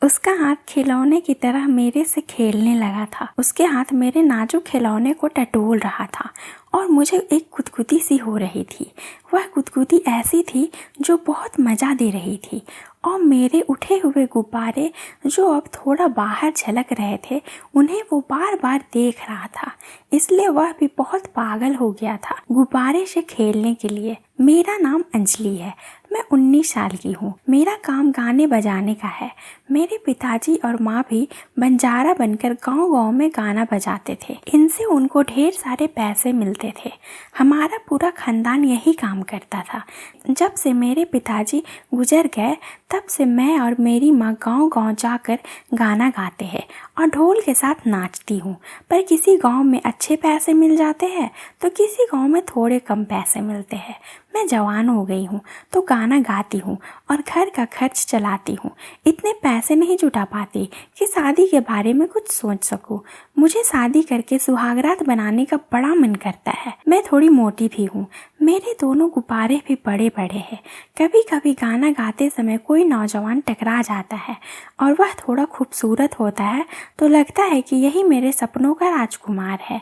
उसका हाथ खिलौने की तरह मेरे से खेलने लगा था। उसके हाथ मेरे नाजुक खिलौने को टटोल रहा था और मुझे एक गुदगुदी सी हो रही थी। वह गुदगुदी ऐसी थी जो बहुत मज़ा दे रही थी और मेरे उठे हुए गुब्बारे जो अब थोड़ा बाहर झलक रहे थे उन्हें वो बार बार देख रहा था, इसलिए वह भी बहुत पागल हो गया था गुब्बारे से खेलने के लिए। मेरा नाम अंजलि है। मैं 19 साल की हूँ। मेरा काम गाने बजाने का है। मेरे पिताजी और माँ भी बंजारा बनकर गांव-गांव में गाना बजाते थे। इनसे उनको ढेर सारे पैसे मिलते थे। हमारा पूरा खानदान यही काम करता था। जब से मेरे पिताजी गुजर गए तब से मैं और मेरी माँ गांव-गांव जाकर गाना गाते हैं और ढोल के साथ नाचती हूँ। पर किसी गांव में अच्छे पैसे मिल जाते हैं तो किसी गांव में थोड़े कम पैसे मिलते हैं। मैं जवान हो गई हूँ तो गाना गाती हूँ और घर का खर्च चलाती हूँ। इतने पैसे नहीं जुटा पाती कि शादी के बारे में कुछ सोच सकूँ। मुझे शादी करके सुहागरात बनाने का बड़ा मन करता है। मैं थोड़ी मोटी भी हूँ। मेरे दोनों गुब्बारे भी बड़े बड़े हैं। कभी कभी गाना गाते समय कोई नौजवान टकरा जाता है और वह थोड़ा खूबसूरत होता है तो लगता है कि यही मेरे सपनों का राजकुमार है।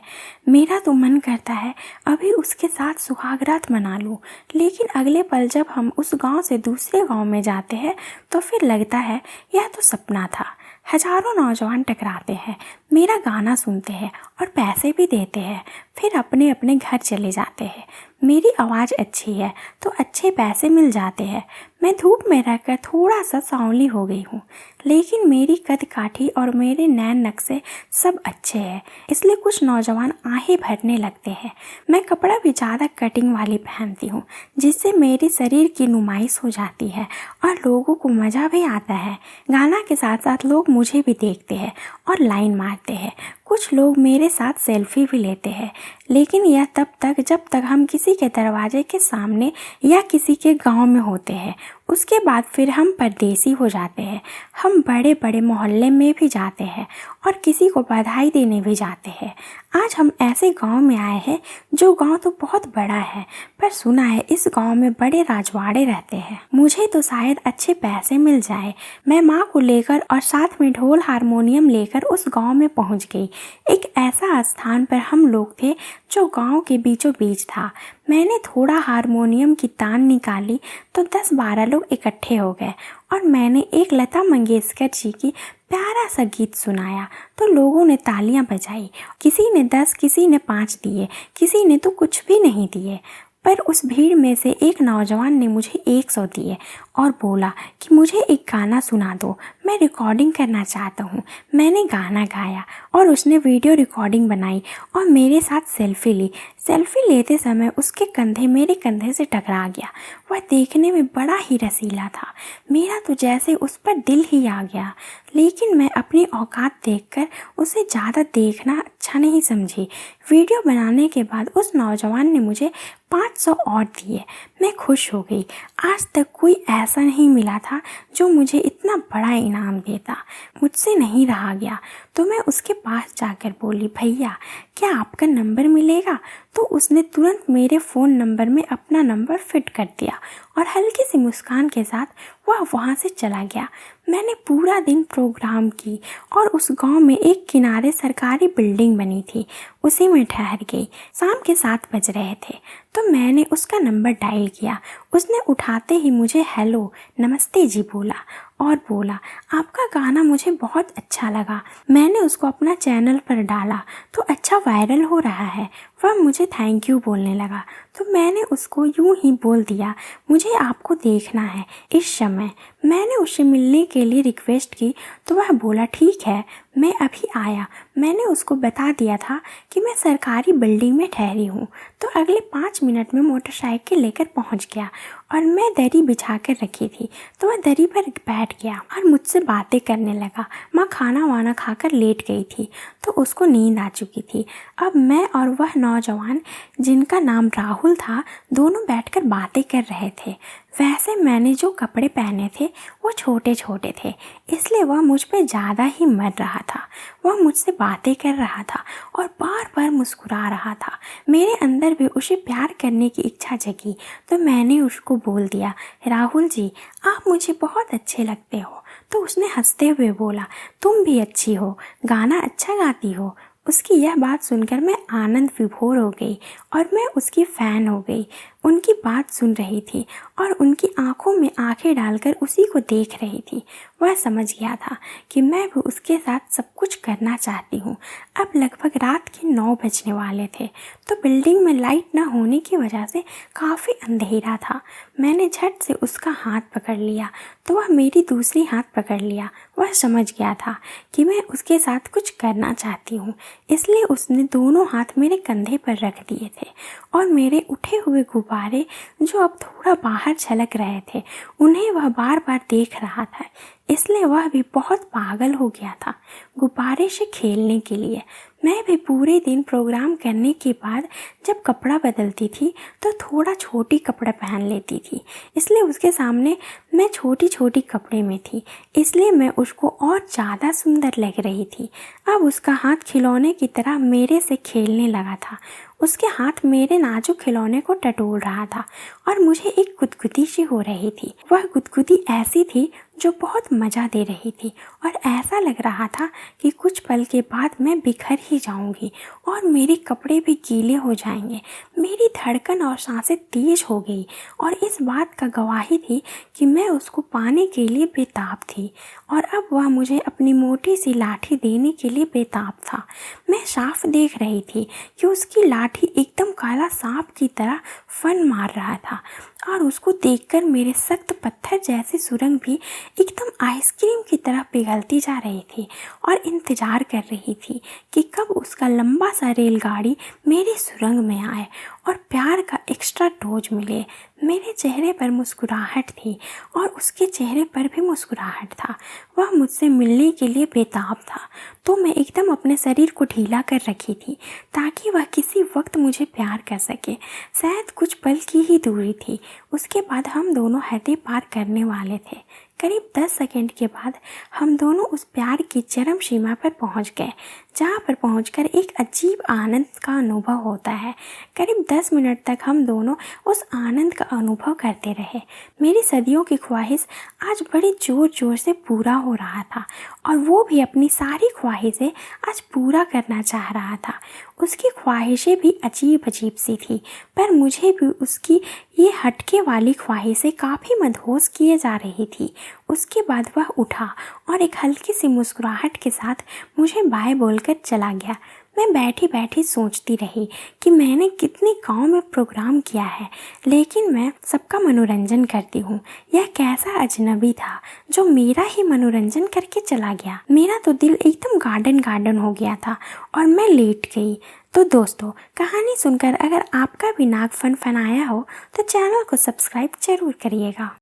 मेरा तो मन करता है अभी उसके साथ सुहागरात मना लूं, लेकिन अगले पल जब हम उस गांव से दूसरे गांव में जाते हैं तो फिर लगता है यह तो सपना था। हजारों नौजवान टकराते हैं, मेरा गाना सुनते हैं और पैसे भी देते हैं, फिर अपने अपने घर चले जाते हैं। मेरी आवाज़ अच्छी है तो अच्छे पैसे मिल जाते हैं। मैं धूप में रहकर थोड़ा सा सांवली हो गई हूँ, लेकिन मेरी कद काठी और मेरे नैन नक्शे सब अच्छे हैं, इसलिए कुछ नौजवान आहें भरने लगते हैं। मैं कपड़ा भी ज़्यादा कटिंग वाली पहनती हूँ जिससे मेरे शरीर की नुमाइश हो जाती है और लोगों को मज़ा भी आता है। गाना के साथ साथ लोग मुझे भी देखते हैं और लाइन मारते हैं। कुछ लोग मेरे साथ सेल्फी भी लेते हैं, लेकिन यह तब तक जब तक हम किसी के दरवाजे के सामने या किसी के गांव में होते हैं। उसके बाद फिर हम परदेसी हो जाते हैं। हम बड़े बड़े मोहल्ले में भी जाते हैं और किसी को बधाई देने भी जाते हैं। आज हम ऐसे गांव में आए हैं जो गांव तो बहुत बड़ा है, पर सुना है इस गांव में बड़े राजवाड़े रहते हैं। मुझे तो शायद अच्छे पैसे मिल जाए। मैं माँ को लेकर और साथ में ढोल हारमोनियम लेकर उस गांव में पहुंच गई। एक ऐसा स्थान पर हम लोग थे जो गांव के बीचों बीच था। मैंने थोड़ा हारमोनियम की तान निकाली तो 10-12 लोग इकट्ठे हो गए और मैंने एक लता मंगेशकर जी की प्यारा सा गीत सुनाया तो लोगों ने तालियां बजाई। किसी ने 10, किसी ने 5 दिए, किसी ने तो कुछ भी नहीं दिए। पर उस भीड़ में से एक नौजवान ने मुझे 100 दिए और बोला कि मुझे एक गाना सुना दो, मैं रिकॉर्डिंग करना चाहता हूँ। मैंने गाना गाया और उसने वीडियो रिकॉर्डिंग बनाई और मेरे साथ सेल्फी ली। सेल्फी लेते समय उसके कंधे मेरे कंधे से टकरा गया। वह देखने में बड़ा ही रसीला था। मेरा तो जैसे उस पर दिल ही आ गया, लेकिन मैं अपनी औकात देखकर उसे ज़्यादा देखना अच्छा नहीं समझी। वीडियो बनाने के बाद उस नौजवान ने मुझे 500 और दिए। मैं खुश हो गई। आज तक कोई ऐसा नहीं मिला था जो मुझे इतना बड़ा इनाम देता। मुझसे नहीं रहा गया तो मैं उसके पास जाकर बोली, भैया क्या आपका नंबर मिलेगा? तो उसने तुरंत मेरे फ़ोन नंबर में अपना नंबर फिट कर दिया और हल्की सी मुस्कान के साथ वह वहाँ से चला गया। मैंने पूरा दिन प्रोग्राम की और उस गांव में एक किनारे सरकारी बिल्डिंग बनी थी, उसी में ठहर गई। शाम के 7 बज रहे थे तो मैंने उसका नंबर डायल किया। उसने उठाते ही मुझे हेलो नमस्ते जी बोला और बोला आपका गाना मुझे बहुत अच्छा लगा। मैंने उसको अपना चैनल पर डाला तो अच्छा वायरल हो रहा है। वह मुझे थैंक यू बोलने लगा तो मैंने उसको यूं ही बोल दिया मुझे आपको देखना है इस समय। मैंने उससे मिलने के लिए रिक्वेस्ट की तो वह बोला ठीक है मैं अभी आया। मैंने उसको बता दिया था कि मैं सरकारी बिल्डिंग में ठहरी हूँ तो अगले 5 मिनट में मोटरसाइकिल लेकर पहुँच गया और मैं दरी बिछा कर रखी थी तो वह दरी पर बैठ गया और मुझसे बातें करने लगा। माँ खाना वाना खाकर लेट गई थी तो उसको नींद आ चुकी थी। अब मैं और वह नौजवान जिनका नाम राहुल था दोनों बैठकर बातें कर रहे थे। वैसे मैंने जो कपड़े पहने थे वो छोटे छोटे थे, इसलिए वह मुझ पे ज़्यादा ही मर रहा था। वह मुझसे बातें कर रहा था और बार बार मुस्कुरा रहा था। मेरे अंदर भी उसे प्यार करने की इच्छा जगी तो मैंने उसको बोल दिया राहुल जी आप मुझे बहुत अच्छे लगते हो। तो उसने हंसते हुए बोला, तुम भी अच्छी हो, गाना अच्छा गाती हो। उसकी यह बात सुनकर मैं आनंद विभोर हो गई और मैं उसकी फ़ैन हो गई। उनकी बात सुन रही थी और उनकी आंखों में आंखें डालकर उसी को देख रही थी। वह समझ गया था कि मैं भी उसके साथ सब कुछ करना चाहती हूँ। अब लगभग रात के 9 बजने वाले थे, तो बिल्डिंग में लाइट न होने की वजह से काफ़ी अंधेरा था। मैंने झट से उसका हाथ पकड़ लिया तो वह मेरी दूसरी हाथ पकड़ लिया। वह समझ गया था कि मैं उसके साथ कुछ करना चाहती हूँ, इसलिए उसने दोनों हाथ मेरे कंधे पर रख दिए थे और मेरे उठे हुए गुब्बारे जो अब थोड़ा बाहर छलक रहे थे उन्हें वह बार बार देख रहा था, इसलिए वह भी बहुत पागल हो गया था गुब्बारे से खेलने के लिए। मैं भी पूरे दिन प्रोग्राम करने के बाद जब कपड़ा बदलती थी तो थोड़ा छोटी कपड़ा पहन लेती थी, इसलिए उसके सामने मैं छोटी छोटी कपड़े में थी, इसलिए मैं उसको और ज़्यादा सुंदर लग रही थी। अब उसका हाथ खिलौने की तरह मेरे से खेलने लगा था। उसके हाथ मेरे नाजुक खिलौने को टटोल रहा था और मुझे एक गुदगुदी सी हो रही थी। वह गुदगुदी ऐसी थी जो बहुत मज़ा दे रही थी और ऐसा लग रहा था कि कुछ पल के बाद मैं बिखर ही जाऊंगी और मेरे कपड़े भी गीले हो जाएंगे। मेरी धड़कन और सांसें तेज हो गई और इस बात का गवाही थी कि मैं उसको पाने के लिए बेताब थी और अब वह मुझे अपनी मोटी सी लाठी देने के लिए बेताब था। मैं साफ देख रही थी कि उसकी लाठी एकदम काला सांप की तरह फन मार रहा था और उसको देखकर मेरे सख्त पत्थर जैसी सुरंग भी एकदम आइसक्रीम की तरह पिघलती जा रही थी और इंतजार कर रही थी कि कब उसका लंबा सा रेलगाड़ी मेरी सुरंग में आए और प्यार का एक्स्ट्रा डोज मिले। मेरे चेहरे पर मुस्कुराहट थी और उसके चेहरे पर भी मुस्कुराहट था। वह मुझसे मिलने के लिए बेताब था, तो मैं एकदम अपने शरीर को ढीला कर रखी थी ताकि वह किसी वक्त मुझे प्यार कर सके। शायद कुछ पल की ही दूरी थी, उसके बाद हम दोनों हदें पार करने वाले थे। करीब 10 सेकंड के बाद हम दोनों उस प्यार की चरम सीमा पर पहुंच गए, जहां पर पहुंचकर एक अजीब आनंद का अनुभव होता है। करीब 10 मिनट तक हम दोनों उस आनंद का अनुभव करते रहे। मेरी सदियों की ख्वाहिश आज बड़े जोर जोर से पूरा हो रहा था और वो भी अपनी सारी ख्वाहिशें आज पूरा करना चाह रहा था। उसकी ख्वाहिशें भी अजीब अजीब सी थी, पर मुझे भी उसकी ये हटके वाली ख्वाहिशें काफ़ी मदहोश किए जा रही थी। उसके बाद वह उठा और एक हल्की सी मुस्कुराहट के साथ मुझे बाय बोलकर चला गया। मैं बैठी बैठी सोचती रही कि मैंने कितने गाँव में प्रोग्राम किया है, लेकिन मैं सबका मनोरंजन करती हूँ। यह कैसा अजनबी था जो मेरा ही मनोरंजन करके चला गया। मेरा तो दिल एकदम गार्डन गार्डन हो गया था और मैं लेट गई। तो दोस्तों, कहानी सुनकर अगर आपका भी नाक फनफनाया हो तो चैनल को सब्सक्राइब जरूर करिएगा।